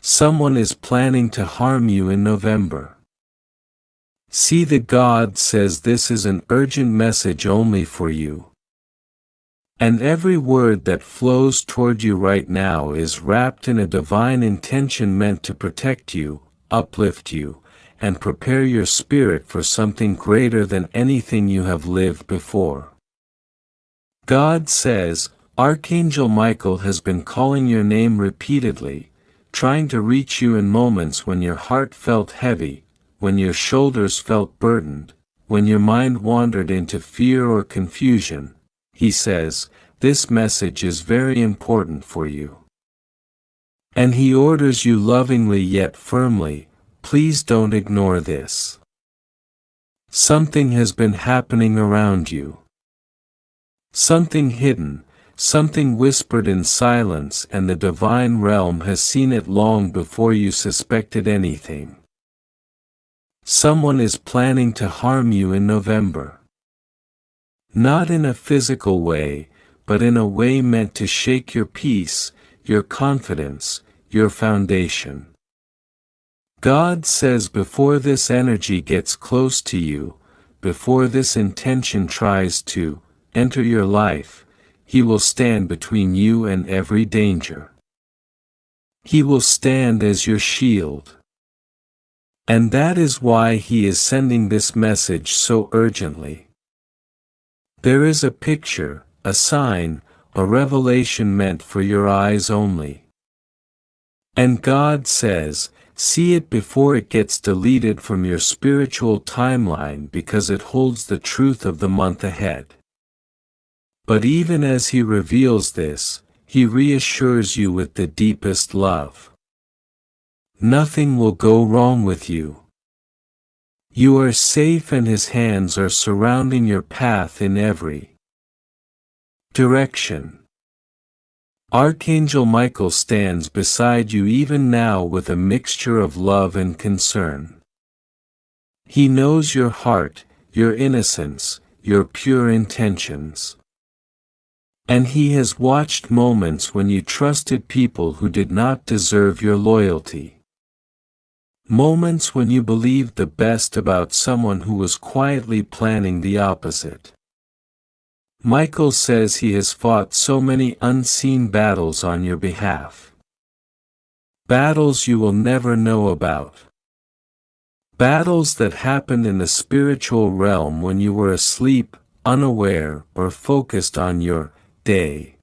Someone is planning to harm you in November. See, the God says this is an urgent message only for you. And every word that flows toward you right now is wrapped in a divine intention meant to protect you, uplift you, and prepare your spirit for something greater than anything you have lived before. God says, Archangel Michael has been calling your name repeatedly, trying to reach you in moments when your heart felt heavy, when your shoulders felt burdened, when your mind wandered into fear or confusion. He says, this message is very important for you. And he orders you lovingly yet firmly, please don't ignore this. Something has been happening around you. Something hidden, something whispered in silence, and the divine realm has seen it long before you suspected anything. Someone is planning to harm you in November. Not in a physical way, but in a way meant to shake your peace, your confidence, your foundation. God says before this energy gets close to you, before this intention tries to enter your life, he will stand between you and every danger. He will stand as your shield. And that is why he is sending this message so urgently. There is a picture, a sign, a revelation meant for your eyes only. And God says, see it before it gets deleted from your spiritual timeline, because it holds the truth of the month ahead. But even as he reveals this, he reassures you with the deepest love. Nothing will go wrong with you. You are safe, and his hands are surrounding your path in every direction. Archangel Michael stands beside you even now with a mixture of love and concern. He knows your heart, your innocence, your pure intentions. And he has watched moments when you trusted people who did not deserve your loyalty. Moments when you believed the best about someone who was quietly planning the opposite. Michael says he has fought so many unseen battles on your behalf. Battles you will never know about. Battles that happened in the spiritual realm when you were asleep, unaware, or focused on your day.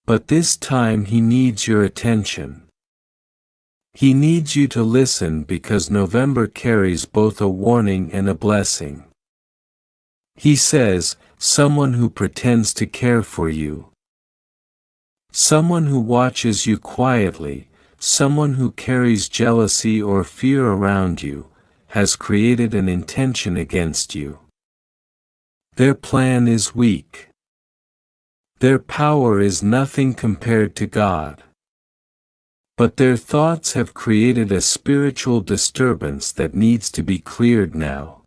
But this time he needs your attention. He needs you to listen, because November carries both a warning and a blessing. He says, someone who pretends to care for you. Someone who watches you quietly, someone who carries jealousy or fear around you, has created an intention against you. Their plan is weak. Their power is nothing compared to God. But their thoughts have created a spiritual disturbance that needs to be cleared now.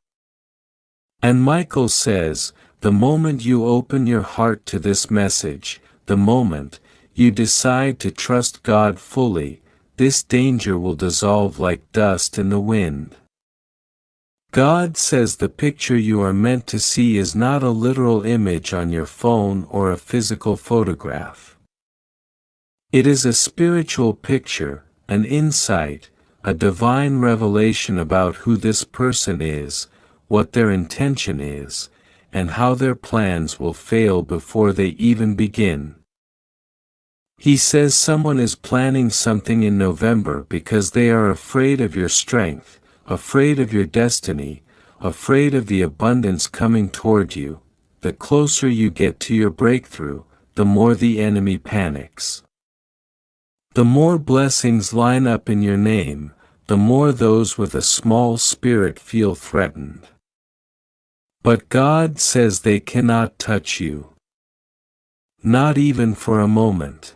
And Michael says, the moment you open your heart to this message, the moment you decide to trust God fully, this danger will dissolve like dust in the wind. God says the picture you are meant to see is not a literal image on your phone or a physical photograph. It is a spiritual picture, an insight, a divine revelation about who this person is, what their intention is, and how their plans will fail before they even begin. He says someone is planning something in November because they are afraid of your strength, afraid of your destiny, afraid of the abundance coming toward you. The closer you get to your breakthrough, the more the enemy panics. The more blessings line up in your name, the more those with a small spirit feel threatened. But God says they cannot touch you. Not even for a moment.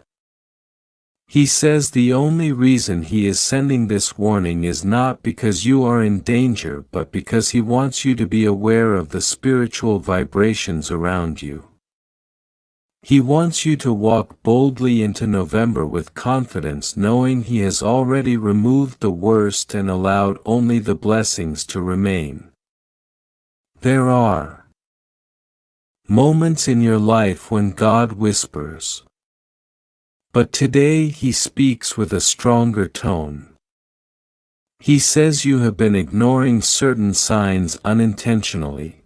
He says the only reason he is sending this warning is not because you are in danger, but because he wants you to be aware of the spiritual vibrations around you. He wants you to walk boldly into November with confidence, knowing He has already removed the worst and allowed only the blessings to remain. There are moments in your life when God whispers. But today He speaks with a stronger tone. He says you have been ignoring certain signs unintentionally.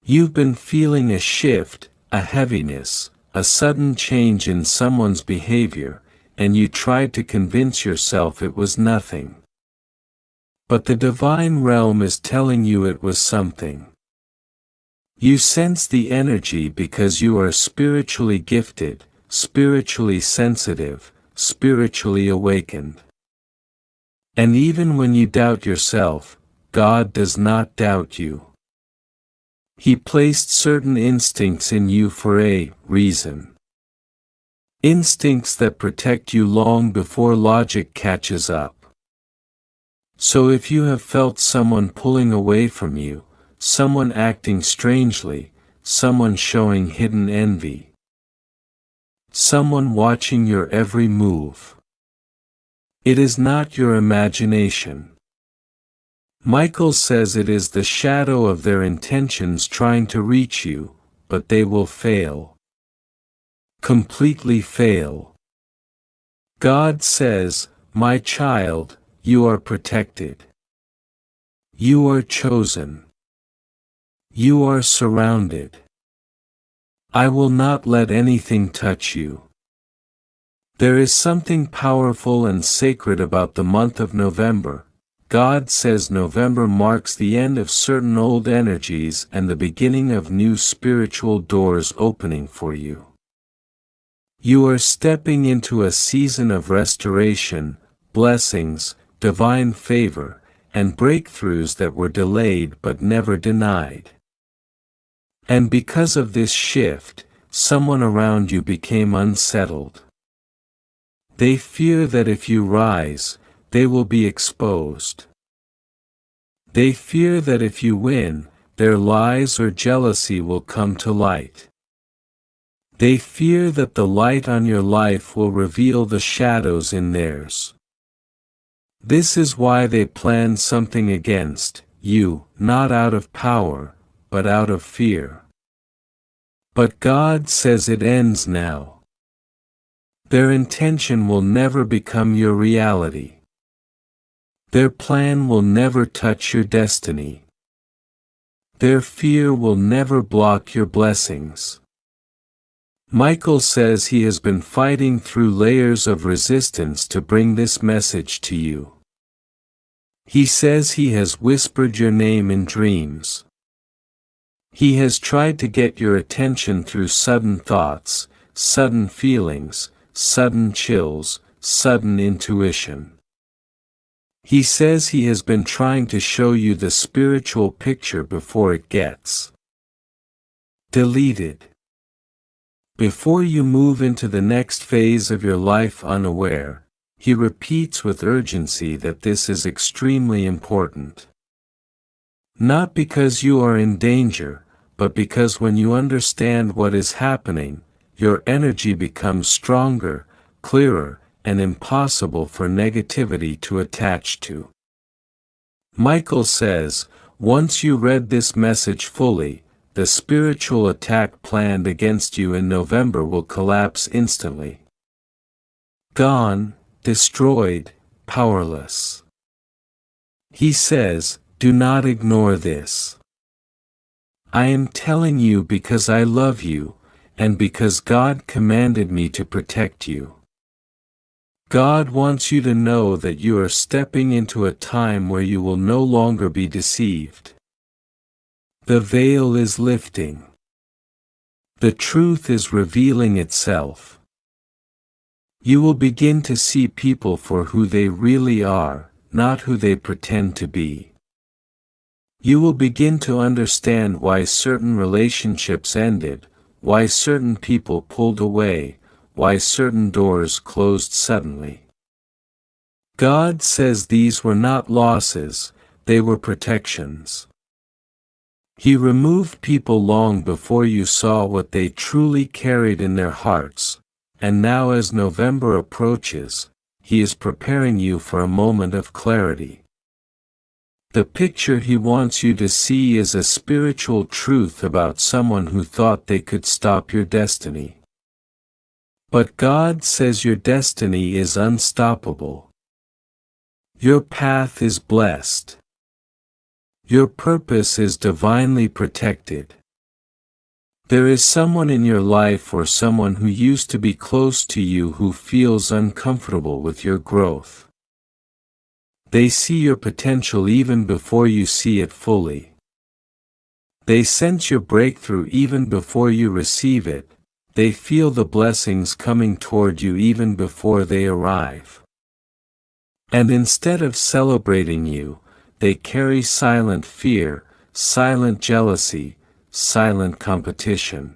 You've been feeling a shift, a heaviness, a sudden change in someone's behavior, and you tried to convince yourself it was nothing. But the divine realm is telling you it was something. You sense the energy because you are spiritually gifted, spiritually sensitive, spiritually awakened. And even when you doubt yourself, God does not doubt you. He placed certain instincts in you for a reason. Instincts that protect you long before logic catches up. So if you have felt someone pulling away from you, someone acting strangely, someone showing hidden envy, someone watching your every move, it is not your imagination. Michael says it is the shadow of their intentions trying to reach you, but they will fail. Completely fail. God says, "My child, you are protected. You are chosen. You are surrounded. I will not let anything touch you." There is something powerful and sacred about the month of November. God says November marks the end of certain old energies and the beginning of new spiritual doors opening for you. You are stepping into a season of restoration, blessings, divine favor, and breakthroughs that were delayed but never denied. And because of this shift, someone around you became unsettled. They fear that if you rise, they will be exposed. They fear that if you win, their lies or jealousy will come to light. They fear that the light on your life will reveal the shadows in theirs. This is why they plan something against you, not out of power, but out of fear. But God says it ends now. Their intention will never become your reality. Their plan will never touch your destiny. Their fear will never block your blessings. Michael says he has been fighting through layers of resistance to bring this message to you. He says he has whispered your name in dreams. He has tried to get your attention through sudden thoughts, sudden feelings, sudden chills, sudden intuition. He says he has been trying to show you the spiritual picture before it gets deleted. Before you move into the next phase of your life unaware, he repeats with urgency that this is extremely important. Not because you are in danger, but because when you understand what is happening, your energy becomes stronger, clearer, and impossible for negativity to attach to. Michael says, once you read this message fully, the spiritual attack planned against you in November will collapse instantly. Gone, destroyed, powerless. He says, do not ignore this. I am telling you because I love you, and because God commanded me to protect you. God wants you to know that you are stepping into a time where you will no longer be deceived. The veil is lifting. The truth is revealing itself. You will begin to see people for who they really are, not who they pretend to be. You will begin to understand why certain relationships ended, why certain people pulled away, why certain doors closed suddenly. God says these were not losses, they were protections. He removed people long before you saw what they truly carried in their hearts, and now as November approaches, He is preparing you for a moment of clarity. The picture He wants you to see is a spiritual truth about someone who thought they could stop your destiny. But God says your destiny is unstoppable. Your path is blessed. Your purpose is divinely protected. There is someone in your life or someone who used to be close to you who feels uncomfortable with your growth. They see your potential even before you see it fully. They sense your breakthrough even before you receive it. They feel the blessings coming toward you even before they arrive. And instead of celebrating you, they carry silent fear, silent jealousy, silent competition.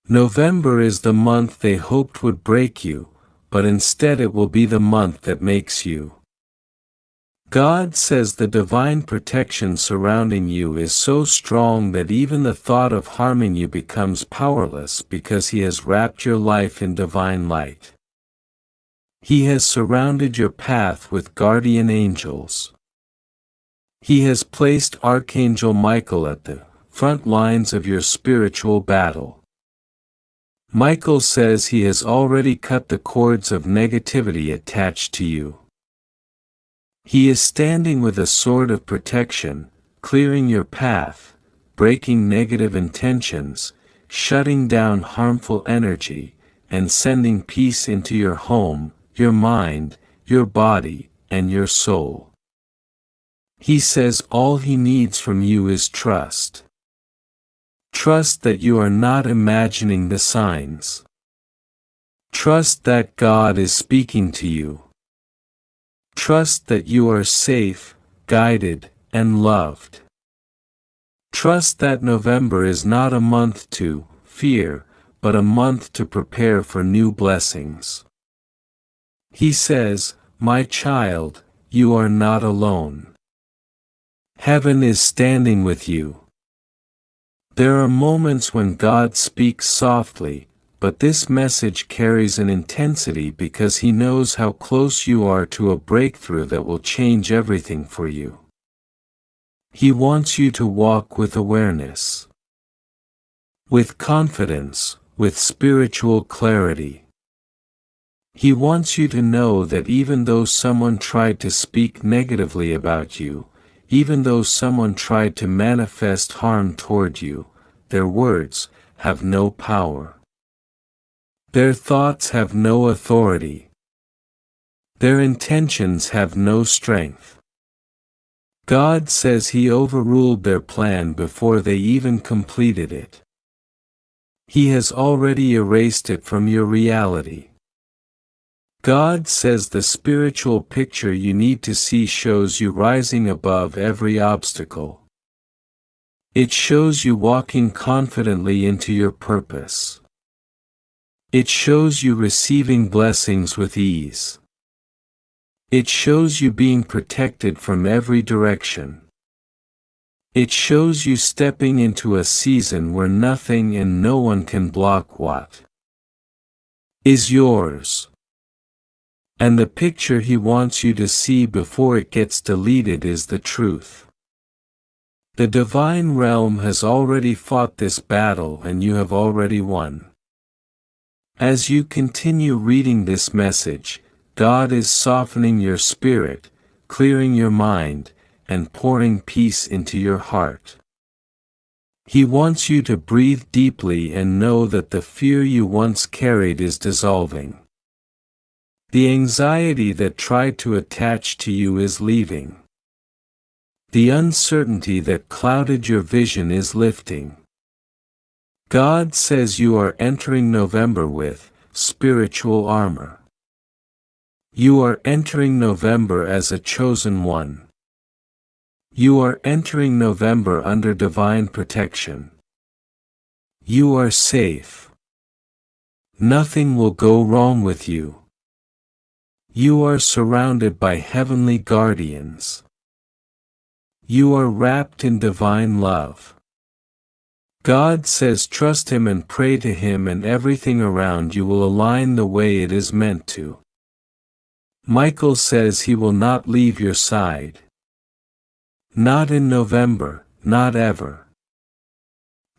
November is the month they hoped would break you, but instead it will be the month that makes you. God says the divine protection surrounding you is so strong that even the thought of harming you becomes powerless because He has wrapped your life in divine light. He has surrounded your path with guardian angels. He has placed Archangel Michael at the front lines of your spiritual battle. Michael says he has already cut the cords of negativity attached to you. He is standing with a sword of protection, clearing your path, breaking negative intentions, shutting down harmful energy, and sending peace into your home, your mind, your body, and your soul. He says all He needs from you is trust. Trust that you are not imagining the signs. Trust that God is speaking to you. Trust that you are safe, guided, and loved. Trust that November is not a month to fear, but a month to prepare for new blessings. He says, "My child, you are not alone. Heaven is standing with you." There are moments when God speaks softly, but this message carries an intensity because He knows how close you are to a breakthrough that will change everything for you. He wants you to walk with awareness, with confidence, with spiritual clarity. He wants you to know that even though someone tried to speak negatively about you, even though someone tried to manifest harm toward you, their words have no power. Their thoughts have no authority. Their intentions have no strength. God says He overruled their plan before they even completed it. He has already erased it from your reality. God says the spiritual picture you need to see shows you rising above every obstacle. It shows you walking confidently into your purpose. It shows you receiving blessings with ease. It shows you being protected from every direction. It shows you stepping into a season where nothing and no one can block what is yours. And the picture He wants you to see before it gets deleted is the truth. The divine realm has already fought this battle and you have already won. As you continue reading this message, God is softening your spirit, clearing your mind, and pouring peace into your heart. He wants you to breathe deeply and know that the fear you once carried is dissolving. The anxiety that tried to attach to you is leaving. The uncertainty that clouded your vision is lifting. God says you are entering November with spiritual armor. You are entering November as a chosen one. You are entering November under divine protection. You are safe. Nothing will go wrong with you. You are surrounded by heavenly guardians. You are wrapped in divine love. God says trust Him and pray to Him, and everything around you will align the way it is meant to. Michael says He will not leave your side. Not in November, not ever.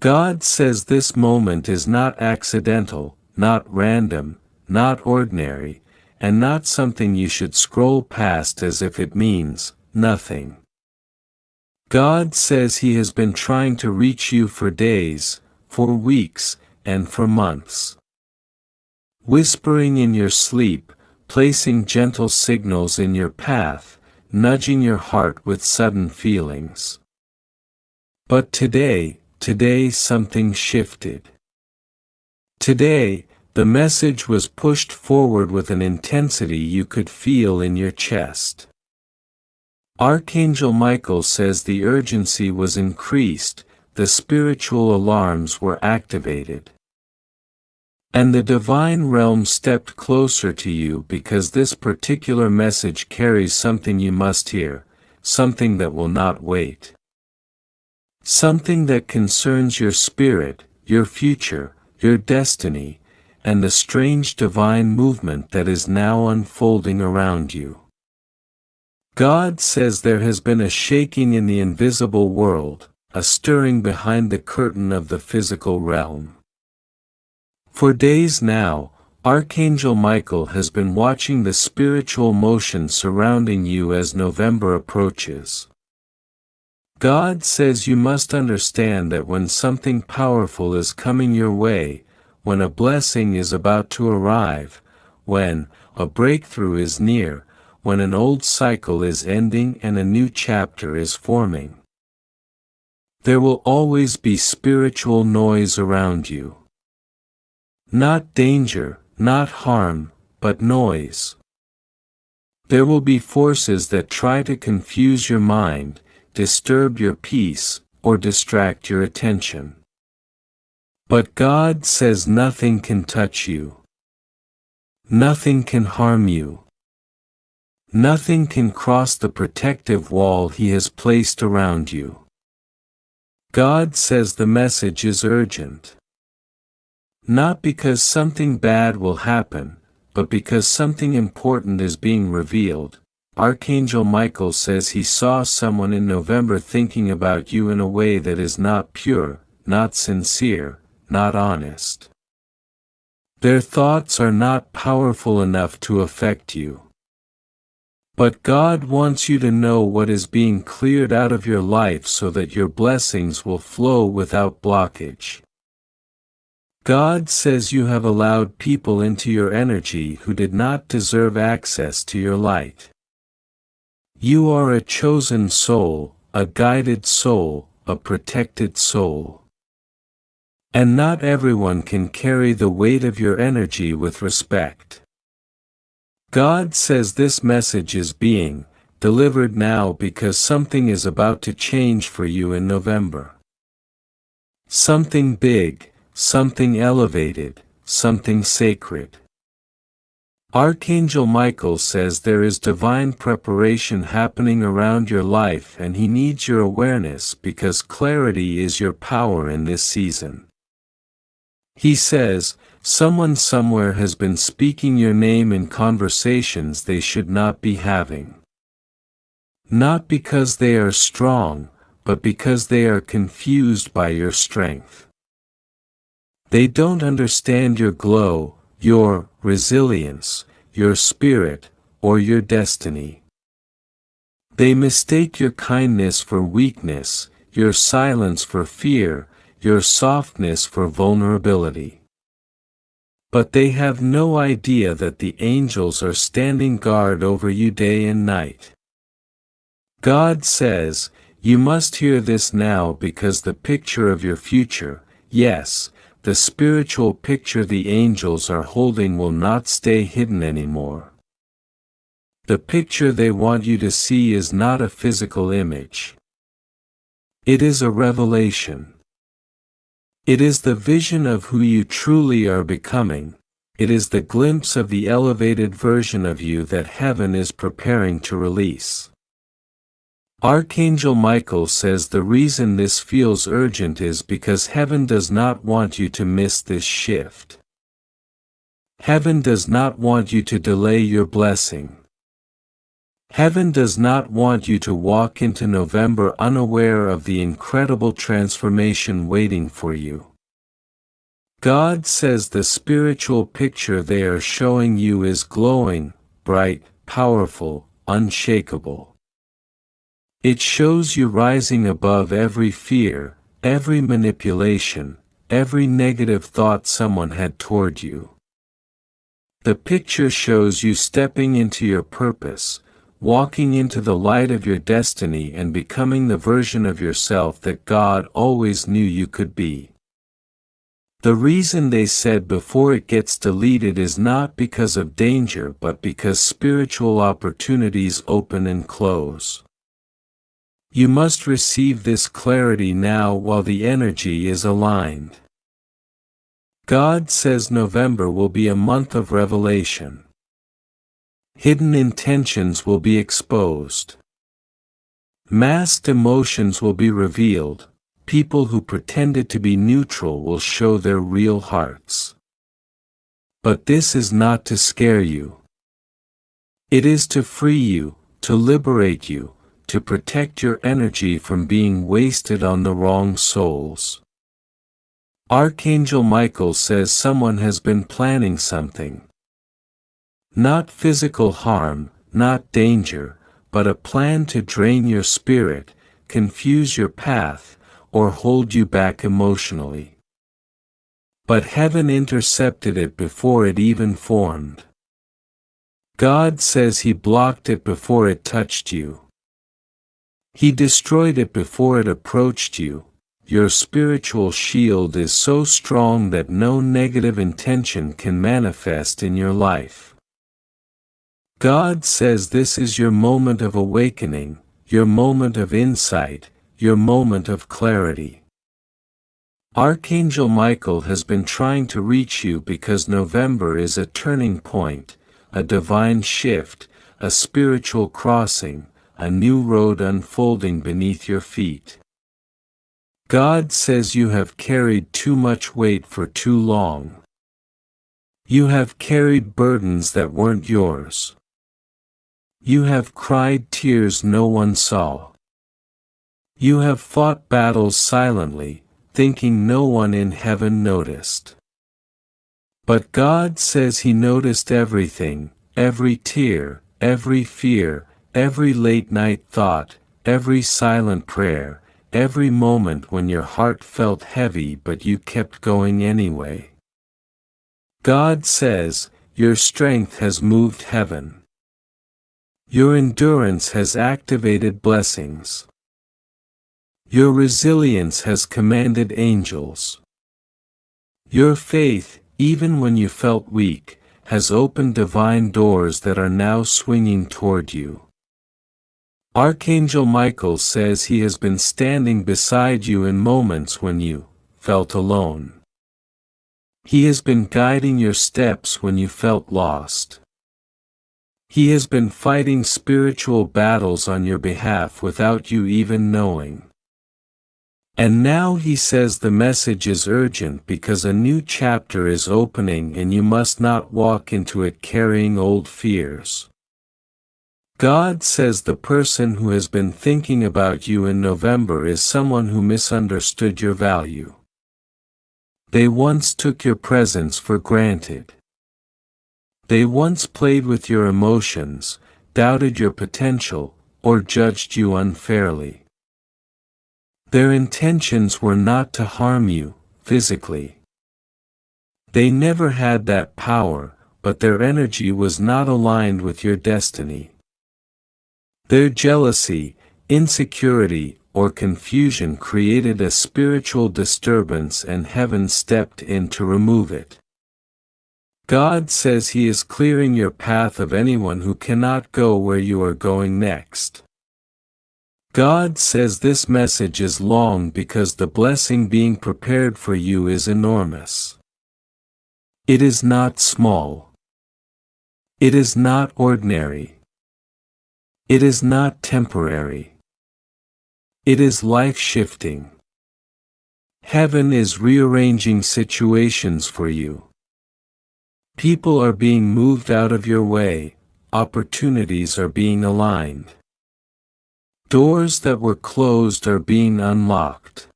God says this moment is not accidental, not random, not ordinary, and not something you should scroll past as if it means nothing. God says He has been trying to reach you for days, for weeks, and for months. Whispering in your sleep, placing gentle signals in your path, nudging your heart with sudden feelings. But today something shifted. Today, the message was pushed forward with an intensity you could feel in your chest. Archangel Michael says the urgency was increased, the spiritual alarms were activated. And the divine realm stepped closer to you because this particular message carries something you must hear, something that will not wait. Something that concerns your spirit, your future, your destiny, and the strange divine movement that is now unfolding around you. God says there has been a shaking in the invisible world, a stirring behind the curtain of the physical realm. For days now, Archangel Michael has been watching the spiritual motion surrounding you as November approaches. God says you must understand that when something powerful is coming your way, when a blessing is about to arrive, when a breakthrough is near, when an old cycle is ending and a new chapter is forming, there will always be spiritual noise around you. Not danger, not harm, but noise. There will be forces that try to confuse your mind, disturb your peace, or distract your attention. But God says nothing can touch you. Nothing can harm you. Nothing can cross the protective wall He has placed around you. God says the message is urgent. Not because something bad will happen, but because something important is being revealed. Archangel Michael says he saw someone in November thinking about you in a way that is not pure, not sincere, not honest. Their thoughts are not powerful enough to affect you. But God wants you to know what is being cleared out of your life so that your blessings will flow without blockage. God says you have allowed people into your energy who did not deserve access to your light. You are a chosen soul, a guided soul, a protected soul. And not everyone can carry the weight of your energy with respect. God says this message is being delivered now because something is about to change for you in November. Something big, something elevated, something sacred. Archangel Michael says there is divine preparation happening around your life, and he needs your awareness because clarity is your power in this season. He says, someone somewhere has been speaking your name in conversations they should not be having. Not because they are strong, but because they are confused by your strength. They don't understand your glow, your resilience, your spirit, or your destiny. They mistake your kindness for weakness, your silence for fear, your softness for vulnerability. But they have no idea that the angels are standing guard over you day and night. God says, you must hear this now because the picture of your future, yes, the spiritual picture the angels are holding will not stay hidden anymore. The picture they want you to see is not a physical image. It is a revelation. It is the vision of who you truly are becoming. It is the glimpse of the elevated version of you that heaven is preparing to release. Archangel Michael says the reason this feels urgent is because heaven does not want you to miss this shift. Heaven does not want you to delay your blessing. Heaven does not want you to walk into November unaware of the incredible transformation waiting for you. God says the spiritual picture they are showing you is glowing, bright, powerful, unshakable. It shows you rising above every fear, every manipulation, every negative thought someone had toward you. The picture shows you stepping into your purpose, walking into the light of your destiny and becoming the version of yourself that God always knew you could be. The reason they said before it gets deleted is not because of danger but because spiritual opportunities open and close. You must receive this clarity now while the energy is aligned. God says November will be a month of revelation. Hidden intentions will be exposed. Masked emotions will be revealed. People who pretended to be neutral will show their real hearts. But this is not to scare you. It is to free you, to liberate you, to protect your energy from being wasted on the wrong souls. Archangel Michael says someone has been planning something. Not physical harm, not danger, but a plan to drain your spirit, confuse your path, or hold you back emotionally. But heaven intercepted it before it even formed. God says He blocked it before it touched you. He destroyed it before it approached you. Your spiritual shield is so strong that no negative intention can manifest in your life. God says this is your moment of awakening, your moment of insight, your moment of clarity. Archangel Michael has been trying to reach you because November is a turning point, a divine shift, a spiritual crossing, a new road unfolding beneath your feet. God says you have carried too much weight for too long. You have carried burdens that weren't yours. You have cried tears no one saw. You have fought battles silently, thinking no one in heaven noticed. But God says He noticed everything, every tear, every fear, every late-night thought, every silent prayer, every moment when your heart felt heavy but you kept going anyway. God says, your strength has moved heaven. Your endurance has activated blessings. Your resilience has commanded angels. Your faith, even when you felt weak, has opened divine doors that are now swinging toward you. Archangel Michael says he has been standing beside you in moments when you felt alone. He has been guiding your steps when you felt lost. He has been fighting spiritual battles on your behalf without you even knowing. And now he says the message is urgent because a new chapter is opening and you must not walk into it carrying old fears. God says the person who has been thinking about you in November is someone who misunderstood your value. They once took your presence for granted. They once played with your emotions, doubted your potential, or judged you unfairly. Their intentions were not to harm you, physically. They never had that power, but their energy was not aligned with your destiny. Their jealousy, insecurity, or confusion created a spiritual disturbance and heaven stepped in to remove it. God says He is clearing your path of anyone who cannot go where you are going next. God says this message is long because the blessing being prepared for you is enormous. It is not small. It is not ordinary. It is not temporary. It is life-shifting. Heaven is rearranging situations for you. People are being moved out of your way, opportunities are being aligned. Doors that were closed are being unlocked.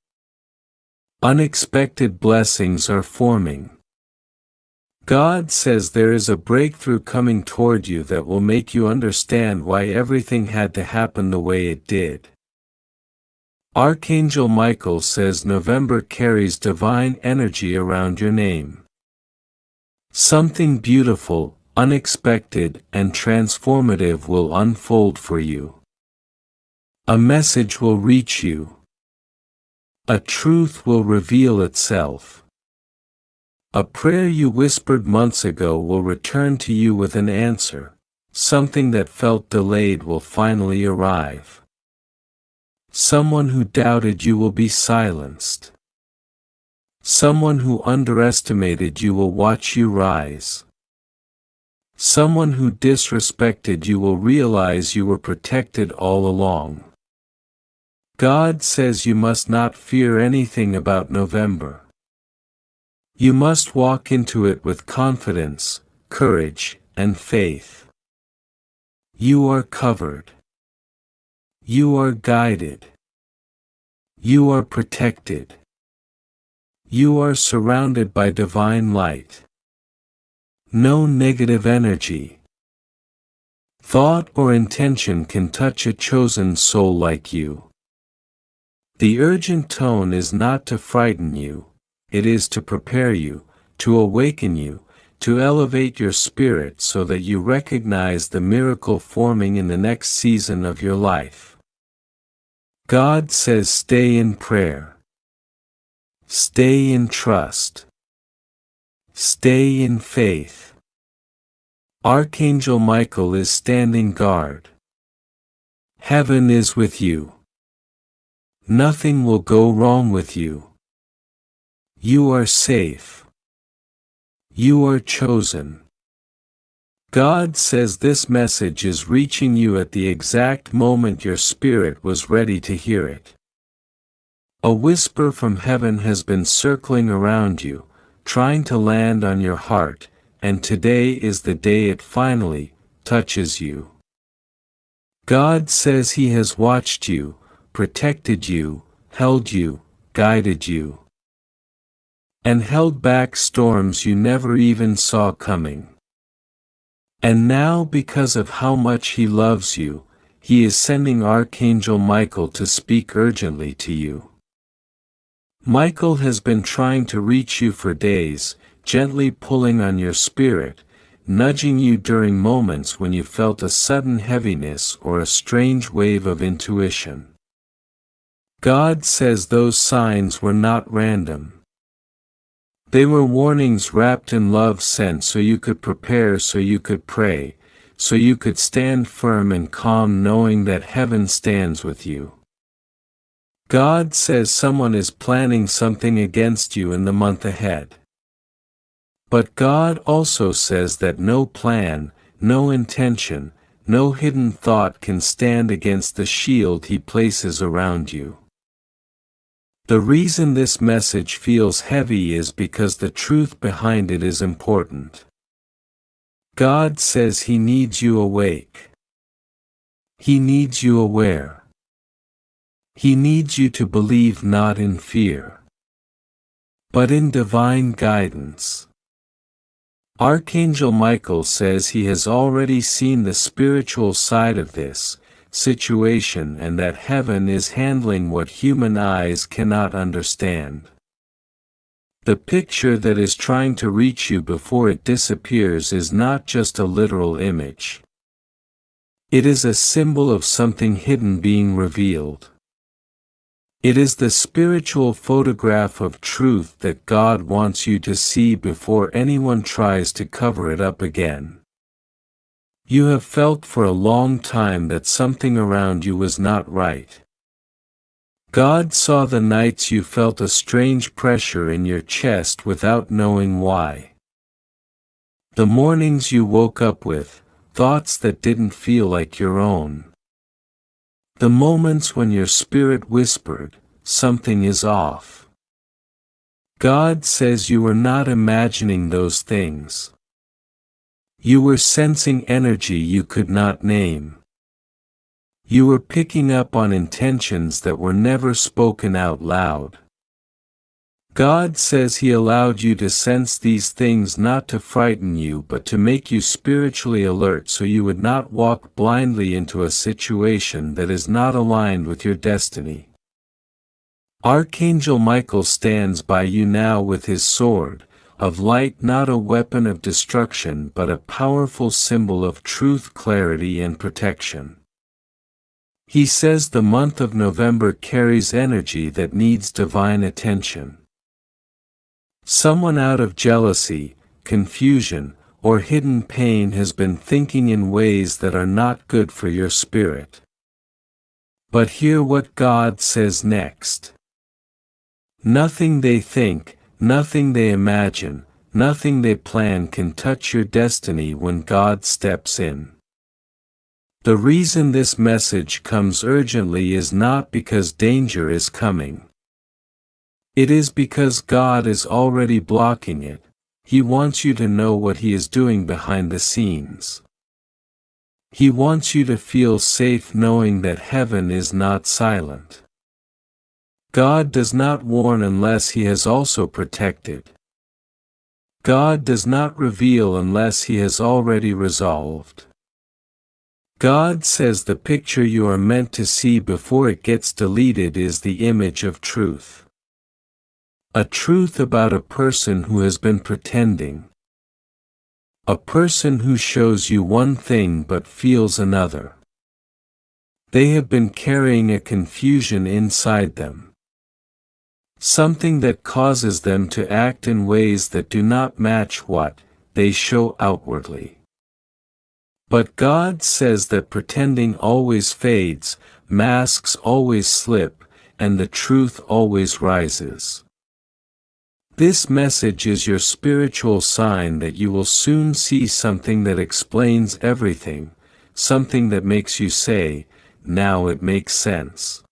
Unexpected blessings are forming. God says there is a breakthrough coming toward you that will make you understand why everything had to happen the way it did. Archangel Michael says November carries divine energy around your name. Something beautiful, unexpected, and transformative will unfold for you. A message will reach you. A truth will reveal itself. A prayer you whispered months ago will return to you with an answer. Something that felt delayed will finally arrive. Someone who doubted you will be silenced. Someone who underestimated you will watch you rise. Someone who disrespected you will realize you were protected all along. God says you must not fear anything about November. You must walk into it with confidence, courage, and faith. You are covered. You are guided. You are protected. You are surrounded by divine light. No negative energy, thought or intention can touch a chosen soul like you. The urgent tone is not to frighten you, it is to prepare you, to awaken you, to elevate your spirit so that you recognize the miracle forming in the next season of your life. God says stay in prayer. Stay in trust. Stay in faith. Archangel Michael is standing guard. Heaven is with you. Nothing will go wrong with you. You are safe. You are chosen. God says this message is reaching you at the exact moment your spirit was ready to hear it. A whisper from heaven has been circling around you, trying to land on your heart, and today is the day it finally touches you. God says He has watched you, protected you, held you, guided you, and held back storms you never even saw coming. And now, because of how much He loves you, He is sending Archangel Michael to speak urgently to you. Michael has been trying to reach you for days, gently pulling on your spirit, nudging you during moments when you felt a sudden heaviness or a strange wave of intuition. God says those signs were not random. They were warnings wrapped in love sent so you could prepare, so you could pray, so you could stand firm and calm knowing that heaven stands with you. God says someone is planning something against you in the month ahead. But God also says that no plan, no intention, no hidden thought can stand against the shield He places around you. The reason this message feels heavy is because the truth behind it is important. God says He needs you awake. He needs you aware. He needs you to believe not in fear, but in divine guidance. Archangel Michael says he has already seen the spiritual side of this situation and that heaven is handling what human eyes cannot understand. The picture that is trying to reach you before it disappears is not just a literal image. It is a symbol of something hidden being revealed. It is the spiritual photograph of truth that God wants you to see before anyone tries to cover it up again. You have felt for a long time that something around you was not right. God saw the nights you felt a strange pressure in your chest without knowing why. The mornings you woke up with thoughts that didn't feel like your own. The moments when your spirit whispered, "Something is off." God says you were not imagining those things. You were sensing energy you could not name. You were picking up on intentions that were never spoken out loud. God says He allowed you to sense these things not to frighten you but to make you spiritually alert so you would not walk blindly into a situation that is not aligned with your destiny. Archangel Michael stands by you now with his sword of light, not a weapon of destruction but a powerful symbol of truth, clarity and protection. He says the month of November carries energy that needs divine attention. Someone out of jealousy, confusion, or hidden pain has been thinking in ways that are not good for your spirit. But hear what God says next. Nothing they think, nothing they imagine, nothing they plan can touch your destiny when God steps in. The reason this message comes urgently is not because danger is coming. It is because God is already blocking it. He wants you to know what He is doing behind the scenes. He wants you to feel safe knowing that heaven is not silent. God does not warn unless He has also protected. God does not reveal unless He has already resolved. God says the picture you are meant to see before it gets deleted is the image of truth. A truth about a person who has been pretending. A person who shows you one thing but feels another. They have been carrying a confusion inside them. Something that causes them to act in ways that do not match what they show outwardly. But God says that pretending always fades, masks always slip, and the truth always rises. This message is your spiritual sign that you will soon see something that explains everything, something that makes you say, "Now it makes sense."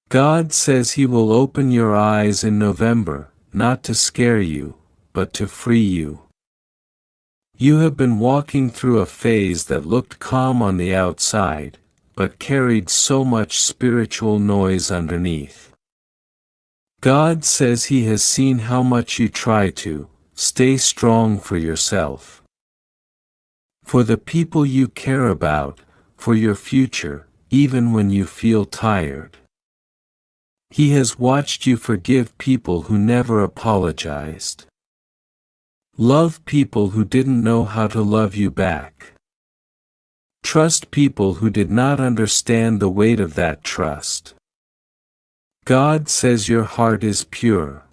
God says He will open your eyes in November, not to scare you, but to free you. You have been walking through a phase that looked calm on the outside, but carried so much spiritual noise underneath. God says He has seen how much you try to stay strong for yourself, for the people you care about, for your future, even when you feel tired. He has watched you forgive people who never apologized. Love people who didn't know how to love you back. Trust people who did not understand the weight of that trust. God says your heart is pure.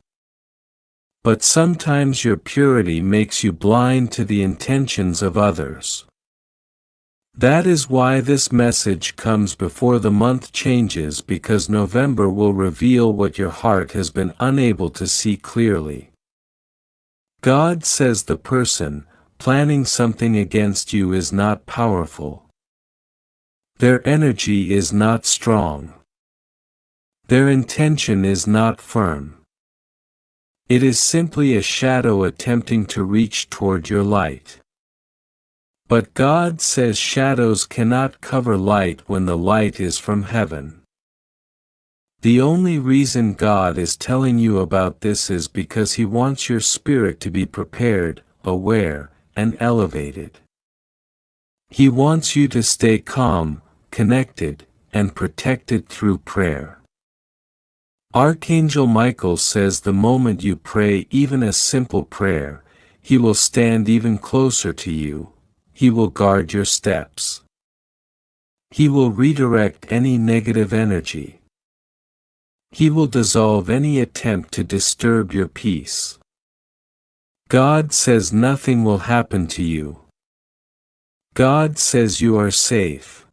But sometimes your purity makes you blind to the intentions of others. That is why this message comes before the month changes, because November will reveal what your heart has been unable to see clearly. God says the person planning something against you is not powerful. Their energy is not strong. Their intention is not firm. It is simply a shadow attempting to reach toward your light. But God says shadows cannot cover light when the light is from heaven. The only reason God is telling you about this is because He wants your spirit to be prepared, aware, and elevated. He wants you to stay calm, connected, and protected through prayer. Archangel Michael says the moment you pray even a simple prayer, he will stand even closer to you. He will guard your steps. He will redirect any negative energy. He will dissolve any attempt to disturb your peace. God says nothing will happen to you. God says you are safe.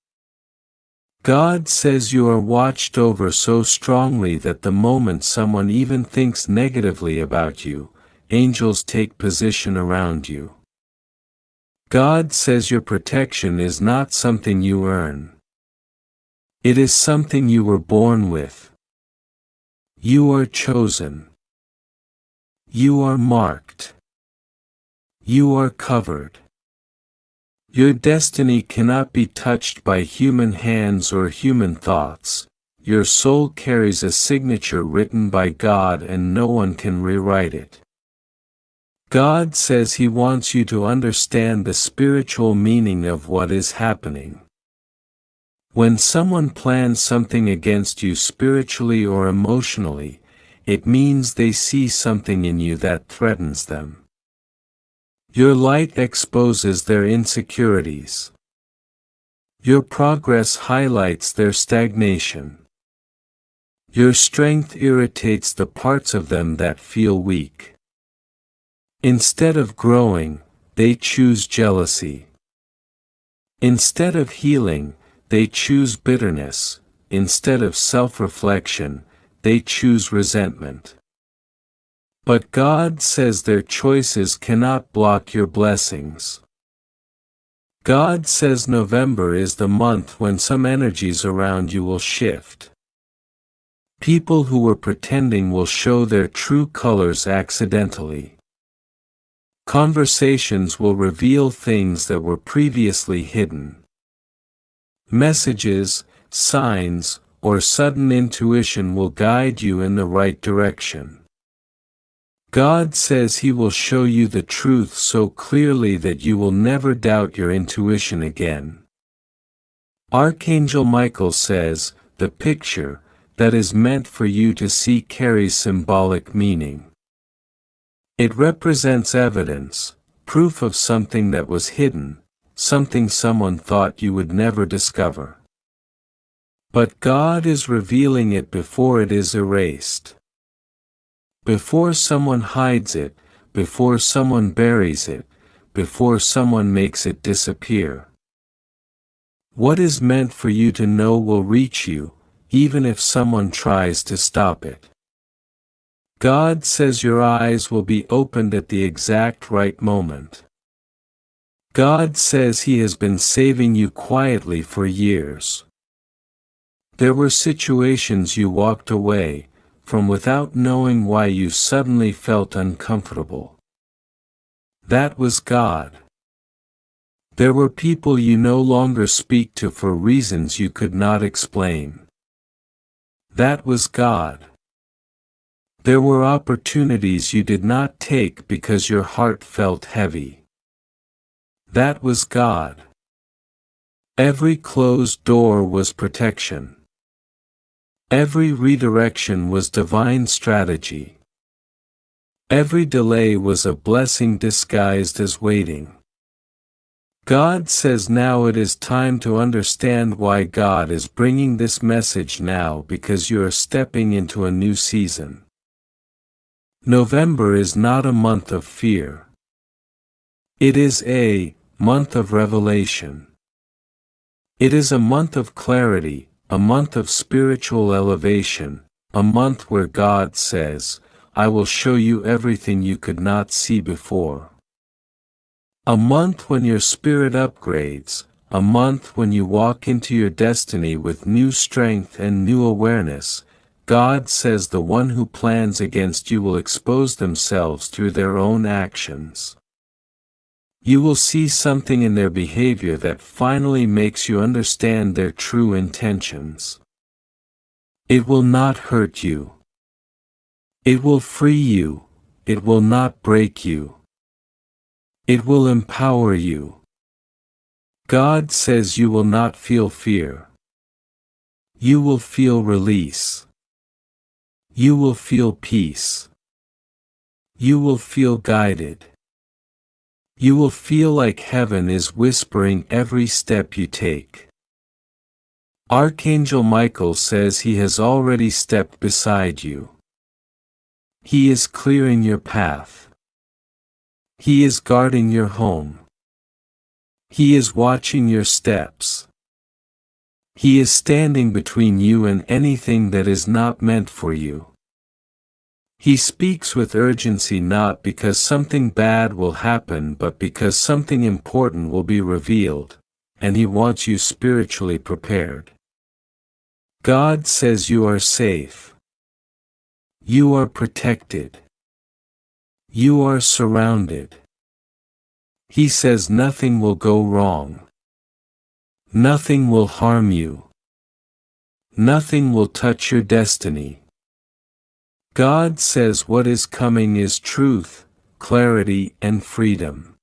God says you are watched over so strongly that the moment someone even thinks negatively about you, angels take position around you. God says your protection is not something you earn. It is something you were born with. You are chosen. You are marked. You are covered. Your destiny cannot be touched by human hands or human thoughts. Your soul carries a signature written by God and no one can rewrite it. God says He wants you to understand the spiritual meaning of what is happening. When someone plans something against you spiritually or emotionally, it means they see something in you that threatens them. Your light exposes their insecurities. Your progress highlights their stagnation. Your strength irritates the parts of them that feel weak. Instead of growing, they choose jealousy. Instead of healing, they choose bitterness. Instead of self-reflection, they choose resentment. But God says their choices cannot block your blessings. God says November is the month when some energies around you will shift. People who were pretending will show their true colors accidentally. Conversations will reveal things that were previously hidden. Messages, signs, or sudden intuition will guide you in the right direction. God says He will show you the truth so clearly that you will never doubt your intuition again. Archangel Michael says, the picture that is meant for you to see carries symbolic meaning. It represents evidence, proof of something that was hidden, something someone thought you would never discover. But God is revealing it before it is erased. Before someone hides it, before someone buries it, before someone makes it disappear. What is meant for you to know will reach you, even if someone tries to stop it. God says your eyes will be opened at the exact right moment. God says He has been saving you quietly for years. There were situations you walked away from without knowing why you suddenly felt uncomfortable. That was God. There were people you no longer speak to for reasons you could not explain. That was God. There were opportunities you did not take because your heart felt heavy. That was God. Every closed door was protection. Every redirection was divine strategy. Every delay was a blessing disguised as waiting. God says now it is time to understand why God is bringing this message now, because you are stepping into a new season. November is not a month of fear. It is a month of revelation. It is a month of clarity, a month of spiritual elevation, a month where God says, I will show you everything you could not see before. A month when your spirit upgrades, a month when you walk into your destiny with new strength and new awareness. God says the one who plans against you will expose themselves through their own actions. You will see something in their behavior that finally makes you understand their true intentions. It will not hurt you. It will free you. It will not break you. It will empower you. God says you will not feel fear. You will feel release. You will feel peace. You will feel guided. You will feel like heaven is whispering every step you take. Archangel Michael says he has already stepped beside you. He is clearing your path. He is guarding your home. He is watching your steps. He is standing between you and anything that is not meant for you. He speaks with urgency, not because something bad will happen but because something important will be revealed, and He wants you spiritually prepared. God says you are safe. You are protected. You are surrounded. He says nothing will go wrong. Nothing will harm you. Nothing will touch your destiny. God says what is coming is truth, clarity, and freedom.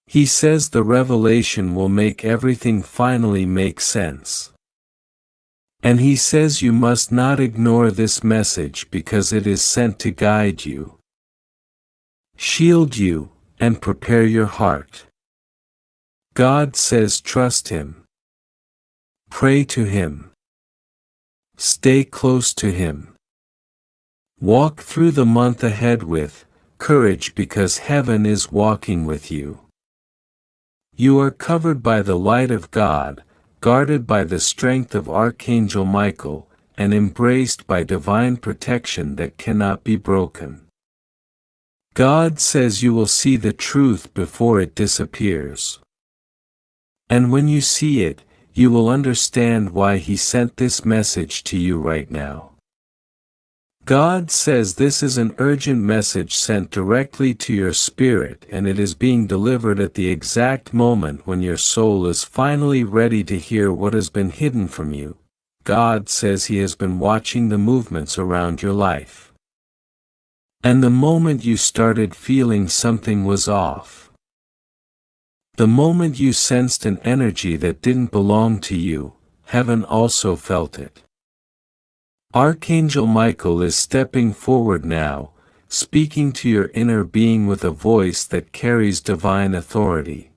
He says the revelation will make everything finally make sense. And he says you must not ignore this message because it is sent to guide you, shield you, and prepare your heart. God says trust him. Pray to him. Stay close to him. Walk through the month ahead with courage because heaven is walking with you. You are covered by the light of God, guarded by the strength of Archangel Michael, and embraced by divine protection that cannot be broken. God says you will see the truth before it disappears. And when you see it, you will understand why he sent this message to you right now. God says this is an urgent message sent directly to your spirit, and it is being delivered at the exact moment when your soul is finally ready to hear what has been hidden from you. God says he has been watching the movements around your life. And the moment you started feeling something was off, the moment you sensed an energy that didn't belong to you, heaven also felt it. Archangel Michael is stepping forward now, speaking to your inner being with a voice that carries divine authority.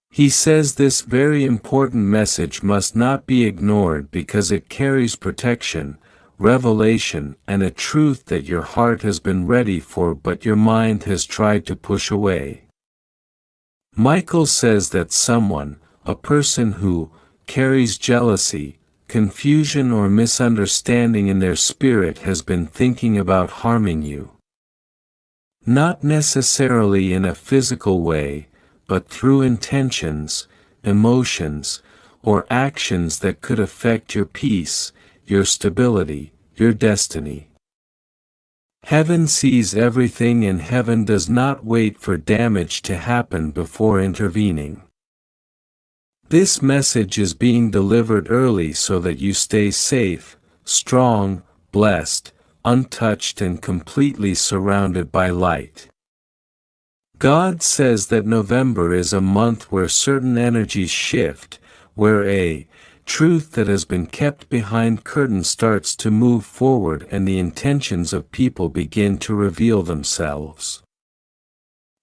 He says this very important message must not be ignored because it carries protection, revelation, and a truth that your heart has been ready for but your mind has tried to push away. Michael says that someone, a person who carries jealousy, confusion or misunderstanding in their spirit has been thinking about harming you. Not necessarily in a physical way, but through intentions, emotions, or actions that could affect your peace, your stability, your destiny. Heaven sees everything and heaven does not wait for damage to happen before intervening. This message is being delivered early so that you stay safe, strong, blessed, untouched and completely surrounded by light. God says that November is a month where certain energies shift, where a truth that has been kept behind curtains starts to move forward and the intentions of people begin to reveal themselves.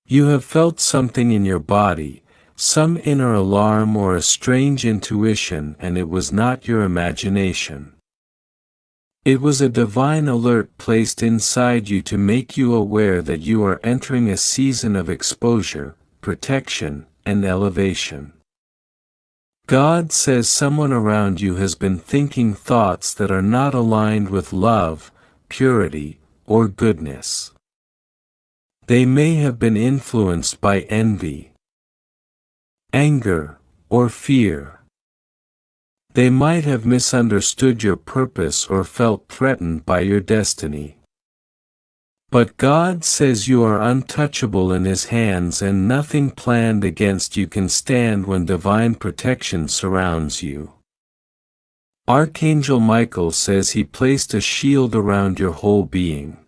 You have felt something in your body, some inner alarm or a strange intuition, and it was not your imagination. It was a divine alert placed inside you to make you aware that you are entering a season of exposure, protection, and elevation. God says someone around you has been thinking thoughts that are not aligned with love, purity, or goodness. They may have been influenced by envy, anger, or fear. They might have misunderstood your purpose or felt threatened by your destiny. But God says you are untouchable in His hands and nothing planned against you can stand when divine protection surrounds you. Archangel Michael says he placed a shield around your whole being.